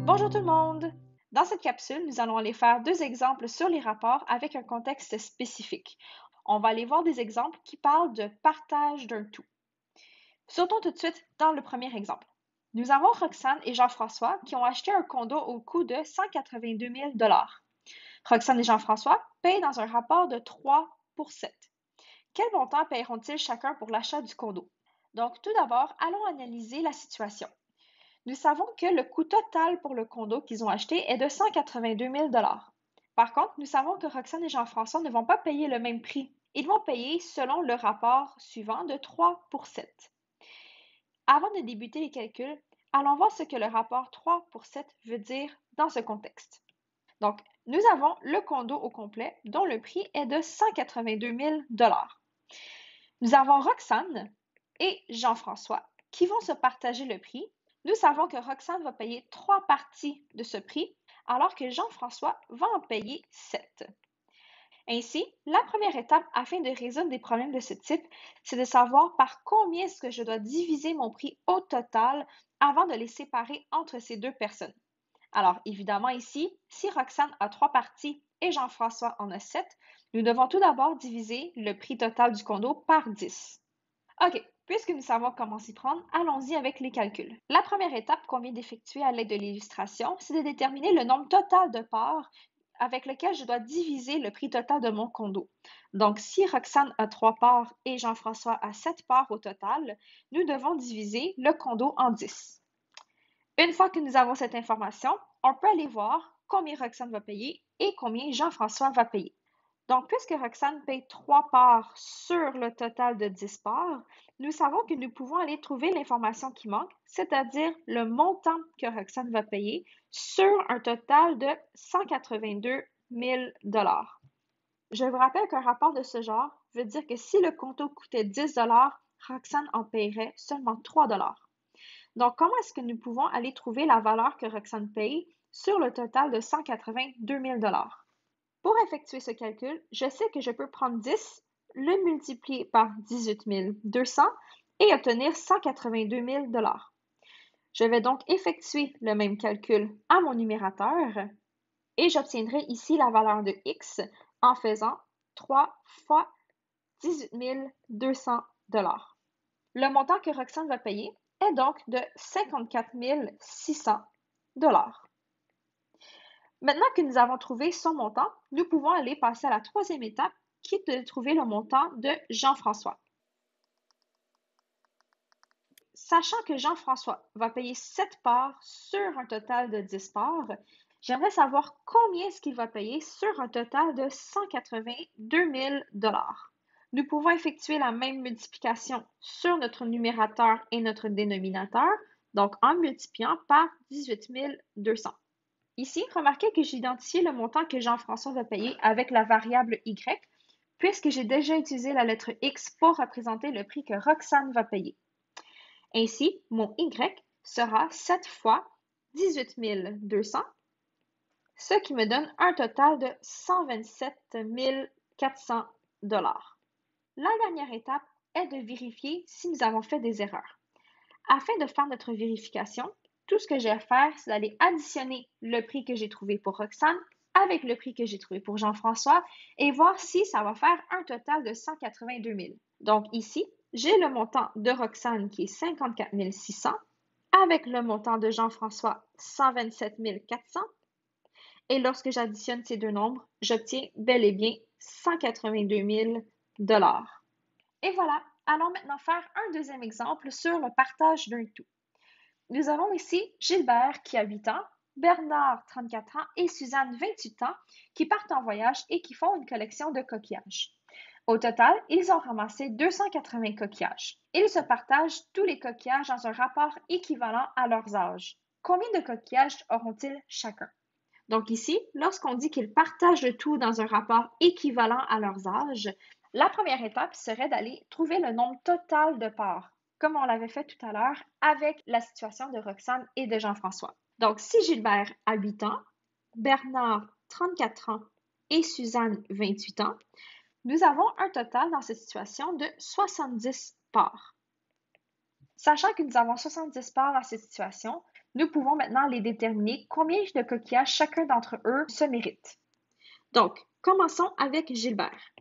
Bonjour tout le monde! Dans cette capsule, nous allons aller faire deux exemples sur les rapports avec un contexte spécifique. On va aller voir des exemples qui parlent de partage d'un tout. Sautons tout de suite dans le premier exemple. Nous avons Roxane et Jean-François qui ont acheté un condo au coût de 182 000 $. Roxane et Jean-François payent dans un rapport de 3 pour 7. Quel montant paieront-ils chacun pour l'achat du condo? Donc, tout d'abord, allons analyser la situation. Nous savons que le coût total pour le condo qu'ils ont acheté est de 182 000 $. Par contre, nous savons que Roxane et Jean-François ne vont pas payer le même prix. Ils vont payer selon le rapport suivant de 3 pour 7. Avant de débuter les calculs, allons voir ce que le rapport 3 pour 7 veut dire dans ce contexte. Donc, nous avons le condo au complet dont le prix est de 182 000 $. Nous avons Roxane et Jean-François qui vont se partager le prix. Nous savons que Roxane va payer 3 parties de ce prix, alors que Jean-François va en payer 7. Ainsi, la première étape afin de résoudre des problèmes de ce type, c'est de savoir par combien est-ce que je dois diviser mon prix au total avant de les séparer entre ces deux personnes. Alors, évidemment ici, si Roxane a 3 parties et Jean-François en a 7, nous devons tout d'abord diviser le prix total du condo par 10. OK, puisque nous savons comment s'y prendre, allons-y avec les calculs. La première étape qu'on vient d'effectuer à l'aide de l'illustration, c'est de déterminer le nombre total de parts avec lequel je dois diviser le prix total de mon condo. Donc, si Roxane a 3 parts et Jean-François a 7 parts au total, nous devons diviser le condo en 10. Une fois que nous avons cette information, on peut aller voir combien Roxane va payer et combien Jean-François va payer. Donc, puisque Roxane paye 3 parts sur le total de 10 parts, nous savons que nous pouvons aller trouver l'information qui manque, c'est-à-dire le montant que Roxane va payer sur un total de 182 000 $. Je vous rappelle qu'un rapport de ce genre veut dire que si le condo coûtait 10 $, Roxane en paierait seulement 3 $. Donc, comment est-ce que nous pouvons aller trouver la valeur que Roxane paye sur le total de 182 000 $? Pour effectuer ce calcul, je sais que je peux prendre 10, le multiplier par 18 200 et obtenir 182 000 $. Je vais donc effectuer le même calcul à mon numérateur et j'obtiendrai ici la valeur de x en faisant 3 fois 18 200 $. Le montant que Roxane va payer est donc de 54 600 $. Maintenant que nous avons trouvé son montant, nous pouvons aller passer à la troisième étape qui est de trouver le montant de Jean-François. Sachant que Jean-François va payer 7 parts sur un total de 10 parts, j'aimerais savoir combien est-ce qu'il va payer sur un total de 182 000 $. Nous pouvons effectuer la même multiplication sur notre numérateur et notre dénominateur, donc en multipliant par 18 200. Ici, remarquez que j'ai identifié le montant que Jean-François va payer avec la variable Y, puisque j'ai déjà utilisé la lettre X pour représenter le prix que Roxane va payer. Ainsi, mon Y sera 7 fois 18 200, ce qui me donne un total de 127 400 $. La dernière étape est de vérifier si nous avons fait des erreurs. Afin de faire notre vérification, tout ce que j'ai à faire, c'est d'aller additionner le prix que j'ai trouvé pour Roxane avec le prix que j'ai trouvé pour Jean-François et voir si ça va faire un total de 182 000. Donc ici, j'ai le montant de Roxane qui est 54 600 avec le montant de Jean-François 127 400 et lorsque j'additionne ces deux nombres, j'obtiens bel et bien 182 000 $. Et voilà, allons maintenant faire un deuxième exemple sur le partage d'un tout. Nous avons ici Gilbert qui a 8 ans, Bernard 34 ans et Suzanne 28 ans qui partent en voyage et qui font une collection de coquillages. Au total, ils ont ramassé 280 coquillages. Ils se partagent tous les coquillages dans un rapport équivalent à leurs âges. Combien de coquillages auront-ils chacun? Donc ici, lorsqu'on dit qu'ils partagent le tout dans un rapport équivalent à leurs âges, la première étape serait d'aller trouver le nombre total de parts, comme on l'avait fait tout à l'heure avec la situation de Roxane et de Jean-François. Donc, si Gilbert a 8 ans, Bernard 34 ans et Suzanne 28 ans, nous avons un total dans cette situation de 70 parts. Sachant que nous avons 70 parts dans cette situation, nous pouvons maintenant les déterminer combien de coquillages chacun d'entre eux se mérite. Donc, commençons avec Gilbert.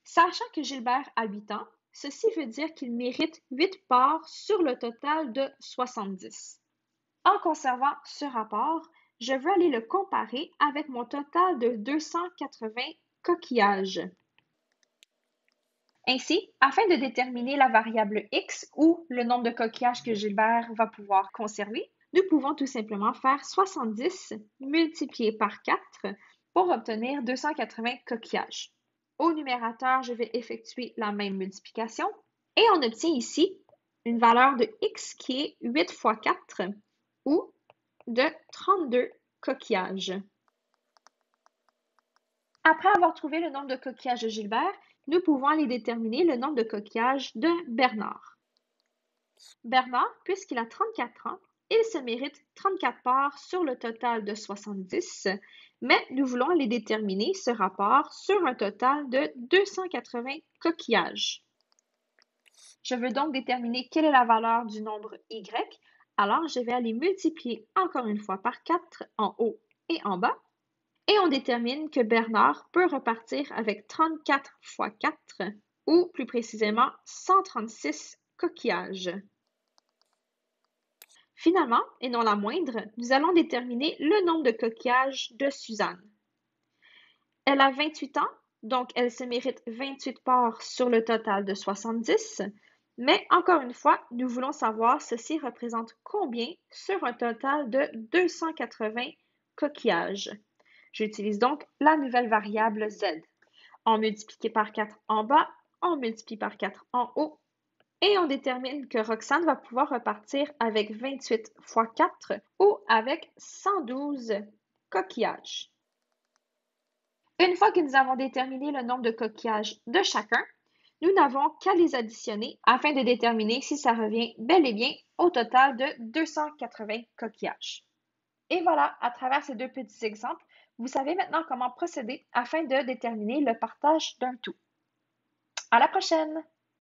Sachant que Gilbert a 8 ans, ceci veut dire qu'il mérite 8 parts sur le total de 70. En conservant ce rapport, je veux aller le comparer avec mon total de 280 coquillages. Ainsi, afin de déterminer la variable x ou le nombre de coquillages que Gilbert va pouvoir conserver, nous pouvons tout simplement faire 70 multiplié par 4 pour obtenir 280 coquillages. Au numérateur, je vais effectuer la même multiplication et on obtient ici une valeur de x qui est 8 fois 4 ou de 32 coquillages. Après avoir trouvé le nombre de coquillages de Gilbert, nous pouvons aller déterminer le nombre de coquillages de Bernard. Bernard, puisqu'il a 34 ans, il se mérite 34 parts sur le total de 70, mais nous voulons aller déterminer ce rapport sur un total de 280 coquillages. Je veux donc déterminer quelle est la valeur du nombre y, alors je vais aller multiplier encore une fois par 4 en haut et en bas. Et on détermine que Bernard peut repartir avec 34 fois 4, ou plus précisément 136 coquillages. Finalement, et non la moindre, nous allons déterminer le nombre de coquillages de Suzanne. Elle a 28 ans, donc elle se mérite 28 parts sur le total de 70, mais encore une fois, nous voulons savoir ceci représente combien sur un total de 280 coquillages. J'utilise donc la nouvelle variable z. On multiplie par 4 en bas, on multiplie par 4 en haut, et on détermine que Roxane va pouvoir repartir avec 28 fois 4 ou avec 112 coquillages. Une fois que nous avons déterminé le nombre de coquillages de chacun, nous n'avons qu'à les additionner afin de déterminer si ça revient bel et bien au total de 280 coquillages. Et voilà, à travers ces deux petits exemples, vous savez maintenant comment procéder afin de déterminer le partage d'un tout. À la prochaine!